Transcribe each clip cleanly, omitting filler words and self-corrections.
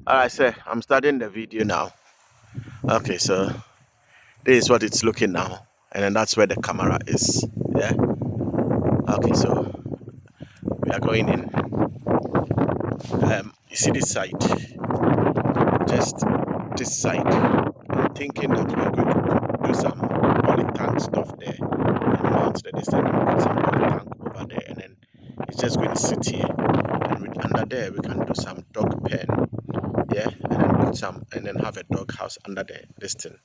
Alright, sir, I'm starting the video now. Okay, so this is what it's looking now, and then that's where the camera is. Yeah. Okay, so we are going in. You see this side, just this side. I'm thinking that we are going to do some polytank stuff there and mount the distance and put some polytank over there, and then it's just going to sit here. And under there, we can do some dog pen. Yeah, and then put some, and then have a dog house under the distance.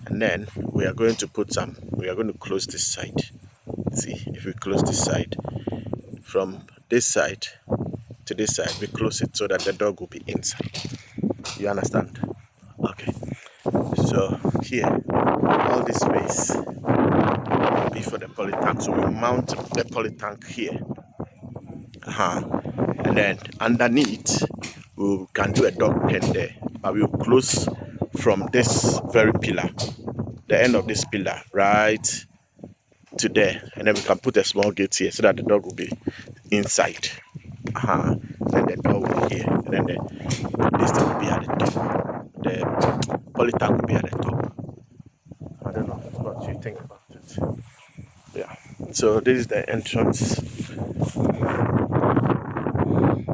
And then we are going to close this side. See, if we close this side, from this side to this side, we close it so that the dog will be inside. You understand? Okay. So here, all this space will be for the polytank. So we mount the polytank here. And then underneath, we can do a dog pen there. But we'll close from this very pillar, the end of this pillar, right to there, and then we can put a small gate here so that the dog will be inside. And the door will be here, and then this thing will be at the top. The polytank will be at the top. I don't know what you think about it. Yeah. So this is the entrance.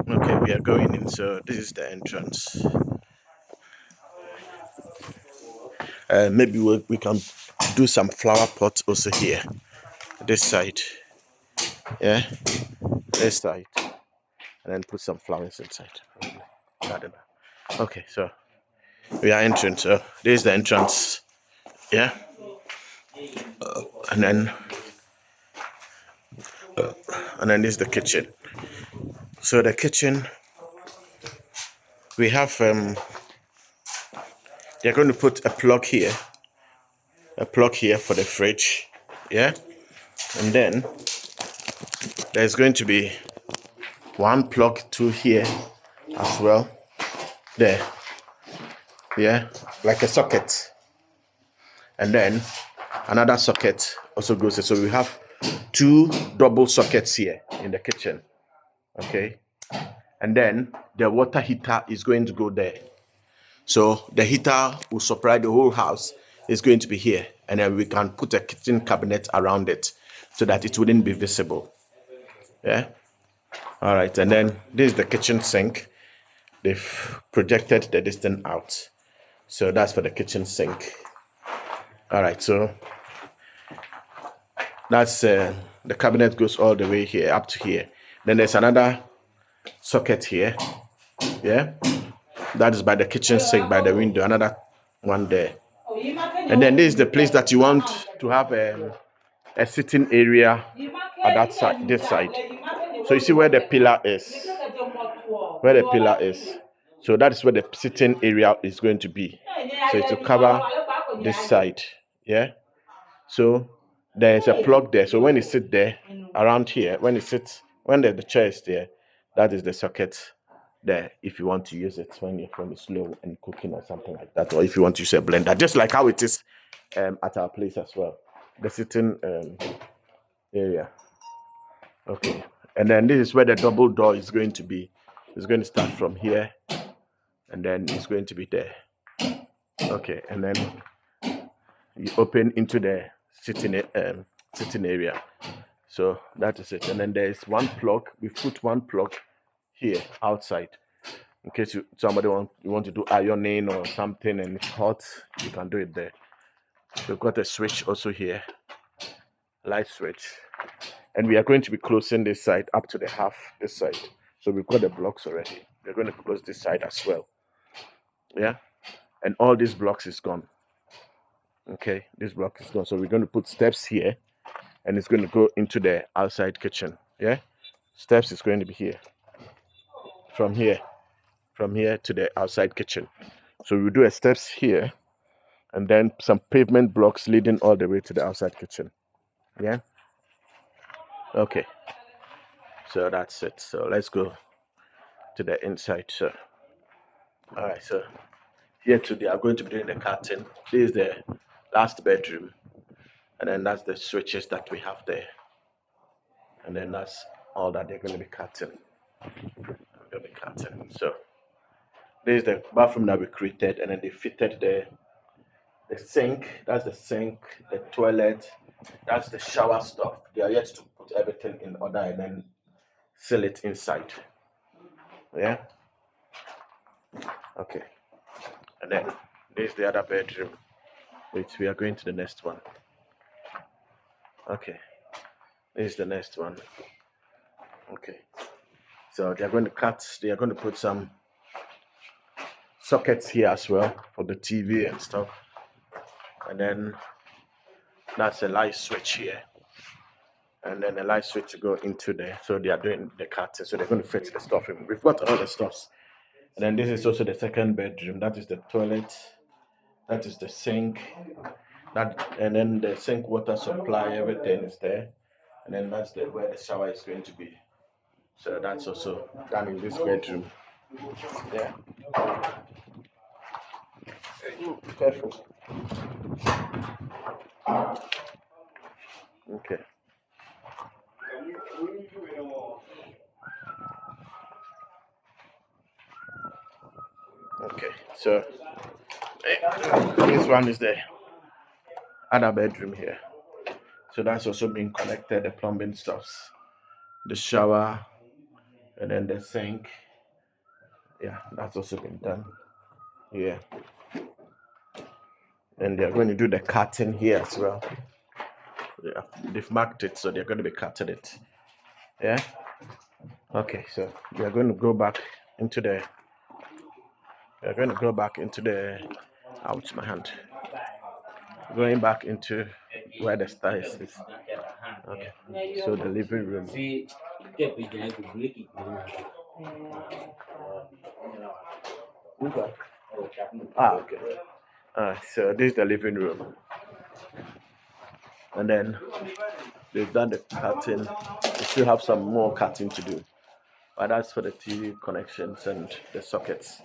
Okay, we are going in. So this is the entrance. Maybe we can do some flower pots also here. This side. Yeah. This side. And then put some flowers inside. Probably. I don't know. Okay, so we are entering. So this is the entrance. Yeah. And then this is the kitchen. So the kitchen, we have they're going to put a plug here for the fridge. Yeah. And then there's going to be one plug to here as well. There. Yeah, like a socket. And then another socket also goes there. So we have two double sockets here in the kitchen. Okay. And then the water heater is going to go there. So the heater will supply the whole house. It's going to be here. And then we can put a kitchen cabinet around it so that it wouldn't be visible. Yeah. All right. And then this is the kitchen sink. They've projected the distance out. So that's for the kitchen sink. All right. So that's the cabinet goes all the way here up to here. Then there's another socket here. Yeah. That is by the kitchen sink, by the window, another one there. And then this is the place that you want to have a sitting area at that side, this side. So you see where the pillar is. So that is where the sitting area is going to be. So it will cover this side. Yeah. So there is a plug there. So when you sit there, around here, when the chair is there, that is the socket there if you want to use it when you're slow and cooking or something like that, or if you want to use a blender, just like how it is at our place as well, the sitting area. Okay, and then this is where the double door is going to be. It's going to start from here and then it's going to be there. Okay, and then you open into the sitting area. So that is it. And then there is one plug. We put one plug here outside in case you want to do ironing or something and it's hot, you can do it there. We've got a switch also here, light switch, and we are going to be closing this side up to the half this side. So we've got the blocks already. We're going to close this side as well. Yeah, and all these blocks is gone. Okay, this block is gone. So we're going to put steps here, and it's going to go into the outside kitchen. Yeah, steps is going to be here. From here to the outside kitchen. So we'll do a steps here and then some pavement blocks leading all the way to the outside kitchen. Yeah. Okay. So that's it. So let's go to the inside. So all right. So here today I'm going to be doing the curtain. This is the last bedroom, and then that's the switches that we have there, and then that's all that they're going to be cutting. So This is the bathroom that we created, and then they fitted the sink. That's the sink, the toilet, that's the shower stuff. They are yet to put everything in order and then seal it inside. Yeah. Okay. And then this is the other bedroom. Wait, we are going to the next one. Okay. This is the next one. Okay. So they are going to put some sockets here as well for the TV and stuff. And then that's a light switch here. And then the light switch to go into there. So they are doing the curtain. So they're going to fit the stuff in. We've got all the stuffs. And then this is also the second bedroom. That is the toilet. That is the sink. And then the sink water supply, everything is there. And then that's where the shower is going to be. So that's also done in this bedroom. Yeah. Careful. Okay. Okay, so this one is the other bedroom here. So that's also being connected, the plumbing stuffs, the shower, and then the sink. Yeah, that's also been done here. And they're going to do the cutting here as well. Yeah, they've marked it, so they're going to be cutting it. Yeah. Okay, so we are going to go back into the. We are going to go back into the. Ouch, my hand. Going back into where the stairs is. Okay. So the living room. Okay. Okay. So this is the living room. And then they've done the cutting. We still have some more cutting to do. But that's for the TV connections and the sockets.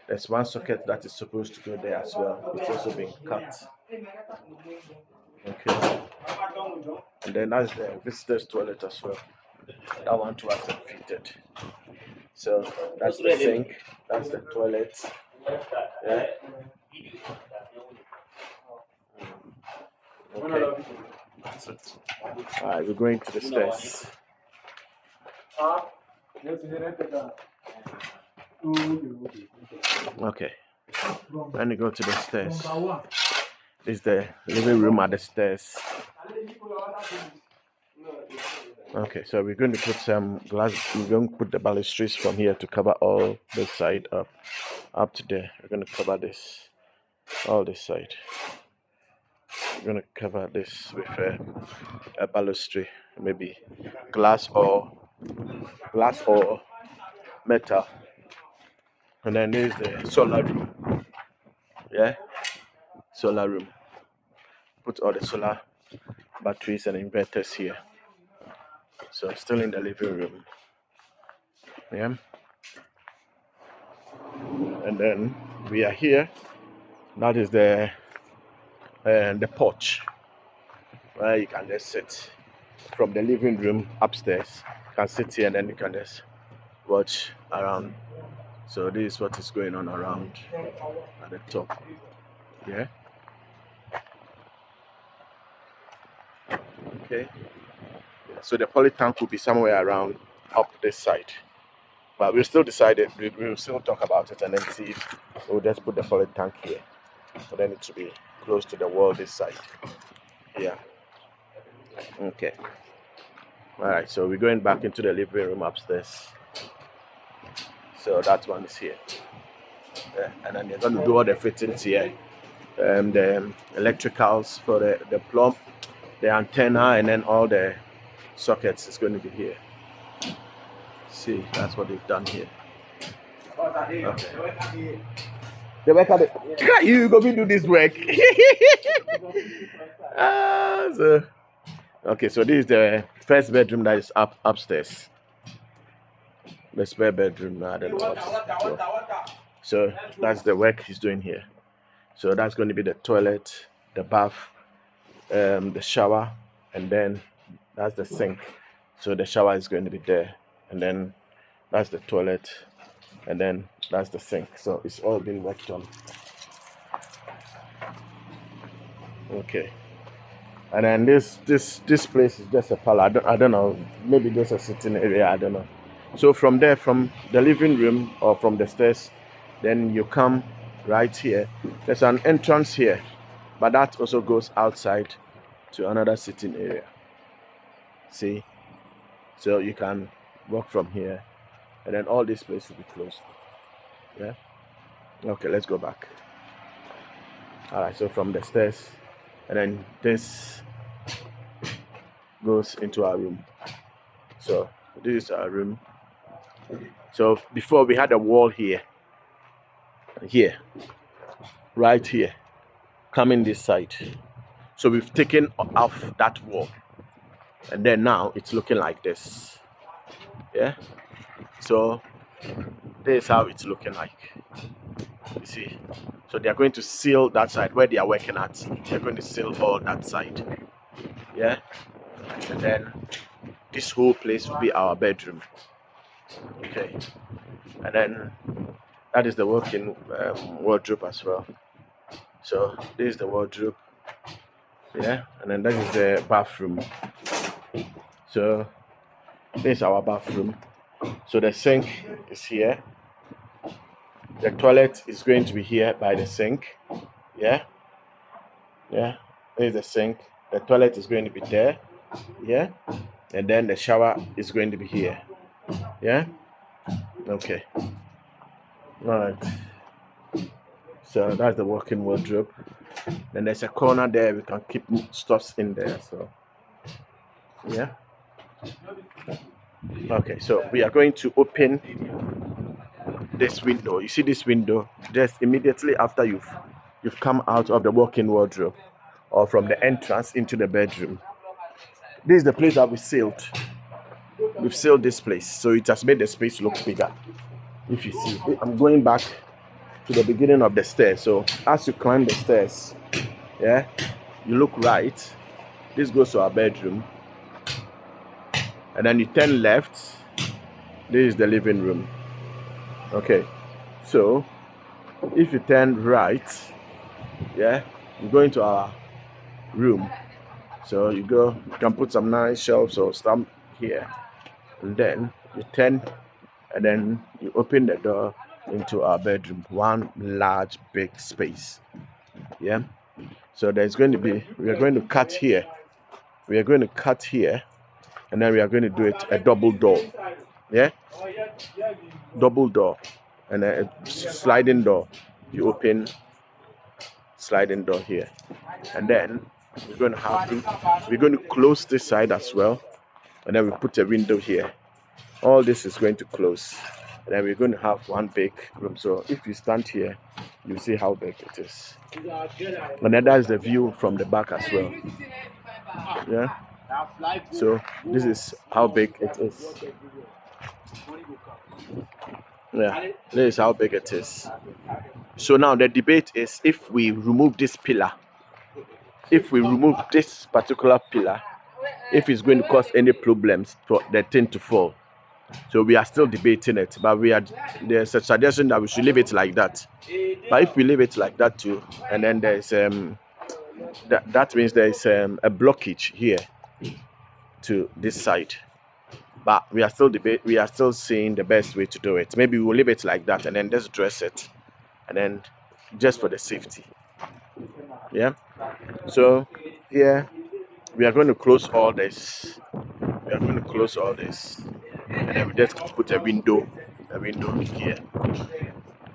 There's one socket that is supposed to go there as well. It's also been cut. Okay. And then that's the visitor's toilet as well. That one too has been fitted. So that's the sink, that's the toilet. Yeah. Okay. That's it. Alright, we're going to the stairs. Okay. When you go to the stairs, this is the living room at the stairs. Okay, so we're going to put some glass. We're going to put the balustrades from here to cover all this side up to there. We're going to cover this, all this side. We're going to cover this with a balustrade, maybe glass or metal. And then there's the solar room. Yeah, solar room. Put all the solar batteries and inverters here. So still in the living room. Yeah. And then we are here. That is the porch where you can just sit from the living room upstairs. You can sit here and then you can just watch around. So this is what is going on around at the top. Yeah. Okay. So the poly tank will be somewhere around up this side. But we'll still decide it. We'll still talk about it and then see if we'll just put the poly tank here. So then it should be close to the wall this side. Yeah. Okay. Alright, so we're going back into the living room upstairs. So that one is here. Yeah. And then they're going to do all the fittings here. The electricals for the plumb, the antenna, and then all the sockets is going to be here. See, that's what they've done here. Okay. The work at it. You go do this work. Okay, so this is the first bedroom that is upstairs. The spare bedroom. I don't know. So that's the work he's doing here. So that's going to be the toilet, the bath, the shower, and then that's the sink. So the shower is going to be there, and then that's the toilet, and then that's the sink. So it's all been worked on. Okay. And then this place is just a parlor. I don't know. Maybe just a sitting area. I don't know. So from there, from the living room or from the stairs, then you come right here. There's an entrance here, but that also goes outside to another sitting area. See? So you can walk from here, and then all this place will be closed. Yeah. Okay, let's go back. All right. So from the stairs, and then this goes into our room. So this is our room. So before we had a wall here, right here, coming this side. So we've taken off that wall, and then now it's looking like this. Yeah. So this is how it's looking like. You see. So they are going to seal that side where they are working at. They're going to seal all that side. Yeah. And then this whole place will be our bedroom. Okay. And then that is the walk-in wardrobe as well. So this is the wardrobe. Yeah. And then that is the bathroom. So this is our bathroom. So the sink is here. The toilet is going to be here by the sink. Yeah. Yeah. There is the sink. The toilet is going to be there. Yeah. And then the shower is going to be here. Yeah. Okay. All right. So that's the walk-in wardrobe. Then there's a corner there. We can keep stuffs in there. So yeah. Okay. So we are going to open this window. You see this window just immediately after you've come out of the walk-in wardrobe or from the entrance into the bedroom. This is the place that we sealed. We've sealed this place, so it has made the space look bigger. If you see, I'm going back to the beginning of the stairs. So as you climb the stairs, yeah, you look right. This goes to our bedroom, and then you turn left. This is the living room. Okay, so if you turn right, yeah, you go into our room. So you can put some nice shelves or stuff here, and then you turn, and then you open the door into our bedroom. One large big space. Yeah. So we are going to cut here. We are going to cut here, and then we are going to do it a double door. Yeah. Double door, and a sliding door. You open sliding door here, and then we're going to close this side as well, and then we put a window here. All this is going to close, and then we're going to have one big room. So if you stand here, you see how big it is, and then that's the view from the back as well. Yeah. So this is how big it is. Yeah, this is how big it is. So now the debate is, if we remove this pillar, if we remove this particular pillar, if it's going to cause any problems for the thing to fall. So we are still debating it, but there's a suggestion that we should leave it like that. But if we leave it like that too, and then there's that means there's a blockage here to this side. But we are still seeing the best way to do it. Maybe we'll leave it like that and then just dress it, and then just for the safety. Yeah. So here we are going to close all this. And then we just put a window here.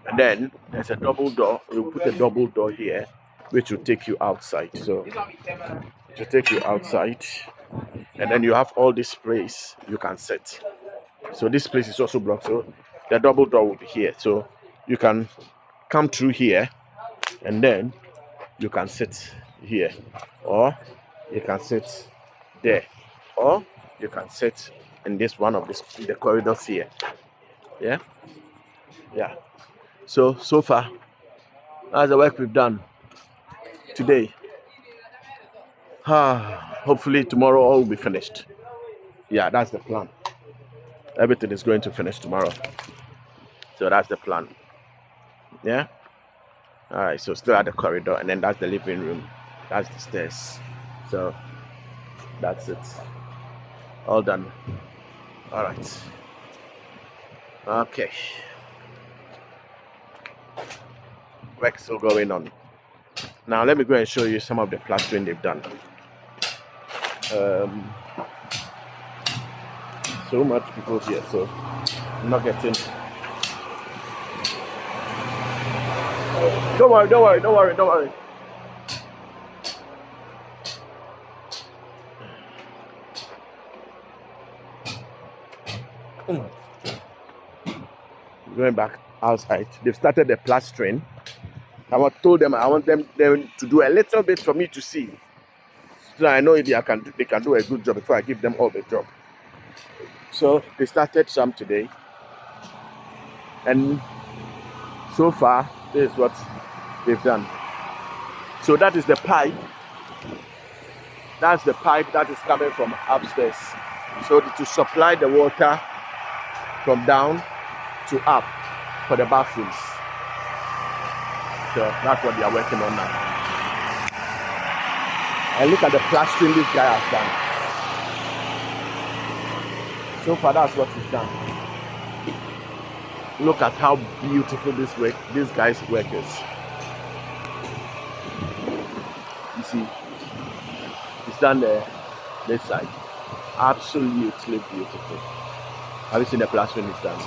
And then there's a double door. We'll put a double door here, which will take you outside. So it will take you outside. And then you have all this place you can sit. So this place is also blocked. So the double door will be here. So you can come through here, and then you can sit here, or you can sit there, or you can sit in this one of the corridors here. Yeah. So far, that's the work we've done today. Hopefully tomorrow all will be finished. Yeah, that's the plan. Everything is going to finish tomorrow. So that's the plan. Yeah. All right. So still at the corridor, and then that's the living room. That's the stairs. So that's it. All done. All right. Okay. Work still going on. Now let me go and show you some of the plastering they've done. So much people here, so I'm not getting. Don't worry. Going back outside, they've started the plastering. I told them I want them to do a little bit for me to see, so I know if they can do a good job before I give them all the job. So they started some today, and so far this is what they've done. So that is the pipe. That's the pipe that is coming from upstairs. So to supply the water from down to up for the bathrooms. So that's what they are working on now. And look at the plastering this guy has done. So far that's what he's done. Look at how beautiful this guy's work is. You see, he's done this side. Absolutely beautiful. Have you seen the plastering he's done?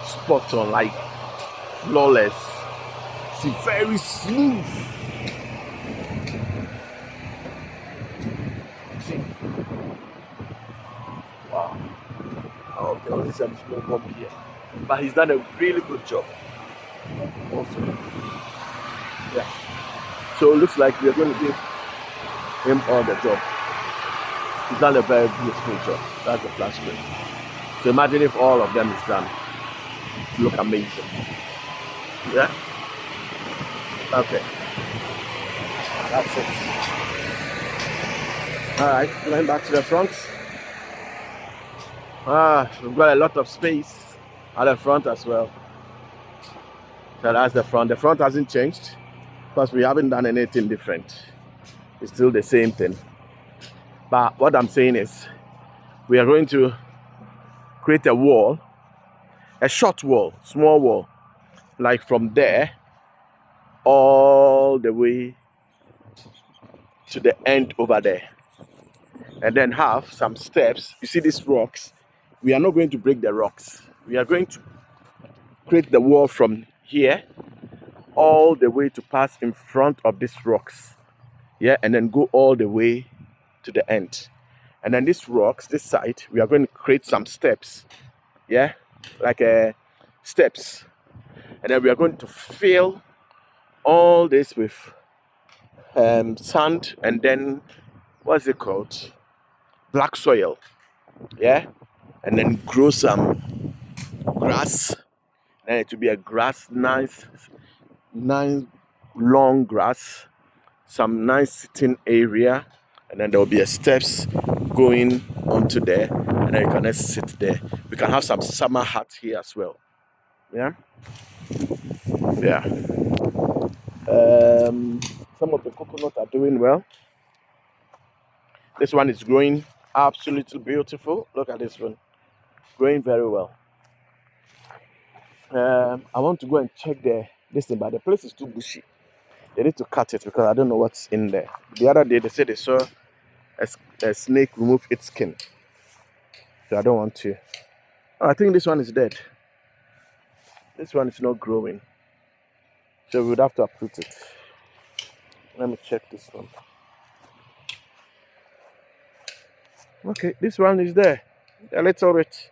Spot on, like flawless. See, very smooth. See? Wow. Okay, only some small bump here. But he's done a really good job. Also. Yeah. So it looks like we're going to give him all the job. He's done a very beautiful job. That's the plastering. So imagine if all of them is done. It look amazing. Yeah? Okay. That's it. Alright, going back to the front. We've got a lot of space at the front as well. So that's the front. The front hasn't changed because we haven't done anything different. It's still the same thing. But what I'm saying is we are going to create a wall, a short wall, small wall, like from there all the way to the end over there, and then have some steps. You see these rocks? We are not going to break the rocks. We are going to create the wall from here all the way to pass in front of these rocks, yeah, and then go all the way to the end. And then these rocks, this side, we are going to create some steps, yeah, like steps, and then we are going to fill all this with sand, and then what's it called, black soil, yeah, and then grow some grass, and it will be a grass, nice long grass, some nice sitting area, and then there will be a steps going onto there, and then you can just sit there. We can have some summer hats here as well. Yeah. Some of the coconuts are doing well. This one is growing absolutely beautiful. Look at this one, growing very well. I want to go and check this thing, but the place is too bushy. They need to cut it because I don't know what's in there. The other day they said they saw a snake remove its skin, so I don't want to. I think this one is dead. This one is not growing, so we would have to uproot it. Let me check this one. Okay, this one is there a little bit.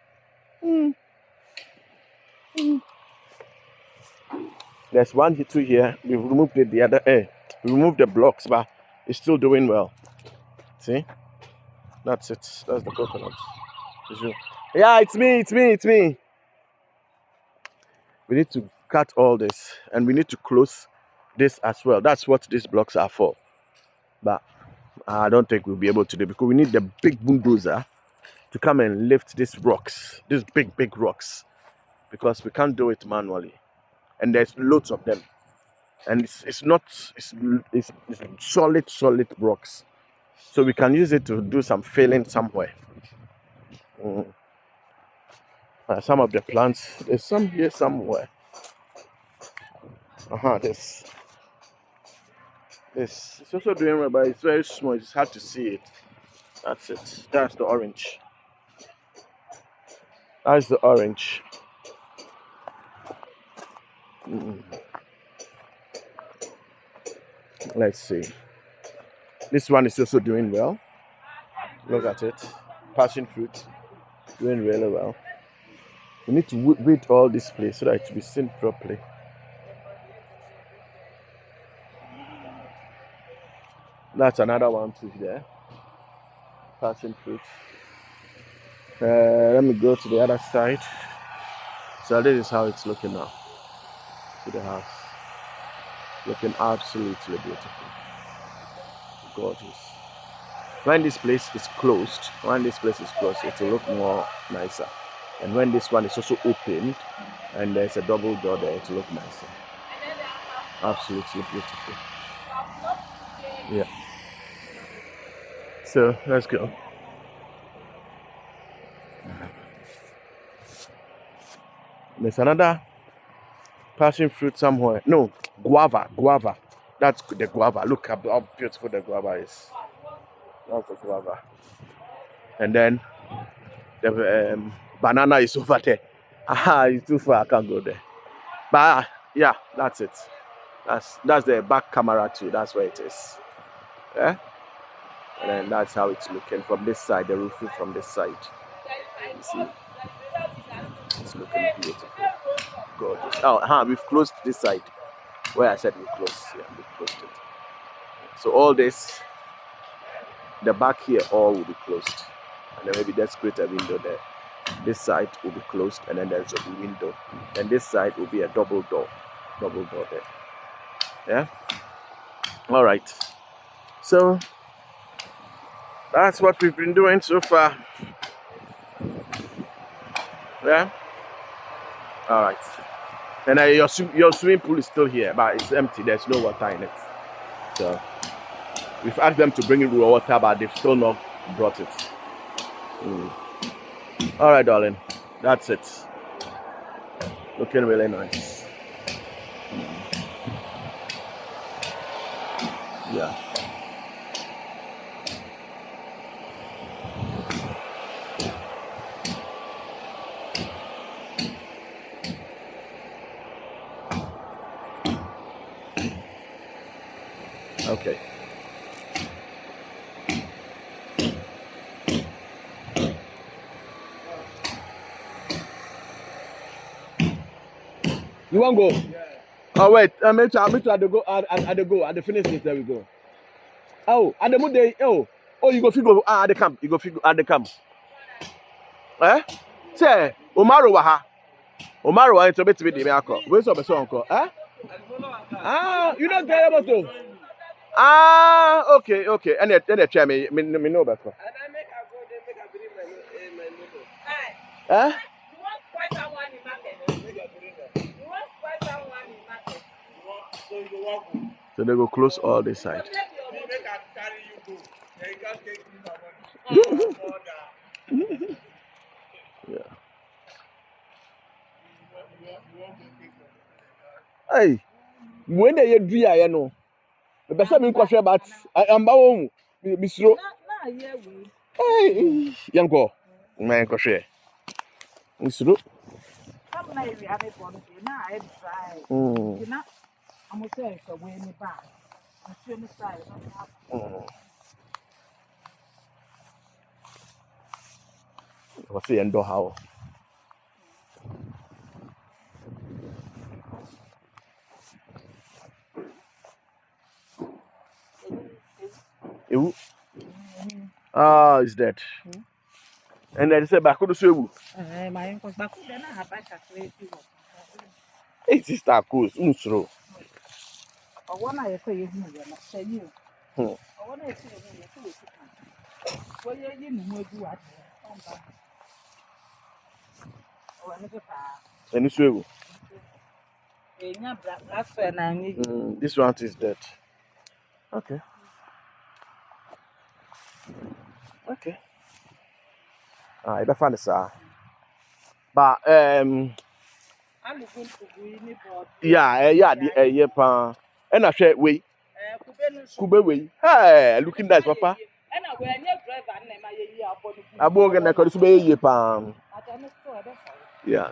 There's 1 2 here. We've removed it the other we removed the blocks, but it's still doing well. See, that's it. That's the coconut. Yeah, it's me. We need to cut all this, and we need to close this as well. That's what these blocks are for. But I don't think we'll be able to do, because we need the big bulldozer to come and lift these rocks, these big rocks. because we can't do it manually, and there's loads of them, and it's not it's solid rocks, so we can use it to do some filling somewhere. Mm. Some of the plants, there's some here somewhere. This it's also doing well, but it's very small. It's hard to see it. That's it. That's the orange. That's the orange. Mm. Let's see. This one is also doing well. Look at it. Passion fruit, doing really well. We need to weed all this place so that it will be seen properly. That's another one too there. Passion fruit. Let me go to the other side. So this is how it's looking now. To the house. Looking absolutely beautiful. Gorgeous. When this place is closed, it will look more nicer. And when this one is also opened and there's a double door there, it will look nicer. Absolutely beautiful. Yeah. So let's go. There's another passion fruit somewhere. No, guava. That's the guava. Look how beautiful the guava is. That's the guava. And then the banana is over there. It's too far. I can't go there. But yeah, that's it. That's the back camera too. That's where it is. Yeah. And then that's how it's looking from this side. The roof from this side. You see, it's looking beautiful. Gorgeous. We've closed this side. Where I said we closed. Yeah, we closed it. So all this, the back here, all will be closed. And then maybe let's create a window there. This side will be closed, and then there's a window. And this side will be a double door there. Yeah. All right. So that's what we've been doing so far. Yeah. All right. And your swimming pool is still here, but it's empty. There's no water in it. So we've asked them to bring in water, but they've still not brought it. All right, darling. That's it. Looking really nice. Yeah. Okay. You won't go? Yeah. Oh wait, I'm at the go at the finish this, there we go. Oh, at the day, oh you go figure at the camp. You go figure at the camp. Eh? Say, Umaru waha. Umaru wa into bit me akọ. We so be so uncle. Eh? You don't care about those. Okay. And then try me know better. Eh? So they go close all this side. Yeah. Hey, when they do ya no. The best me kwahwe but amba wo bisro. Hey, yanko. Man kwahwe. Bisro. Na area ame bon na I try. Na I'm say so we me ba. I'm me side no. What's the endo how? It's dead. And then say back to the My uncle back then I have back at it is that cool. Unsro. I want I say you know, say you. I want to say you. Well, you know, do what? Oh, I never. And this way. This one is dead. Okay. Okay. I better find this. But yeah, pa. And I share we. Kube we. Hey, looking nice, papa. Abo gonna call this be ye pa. Yeah.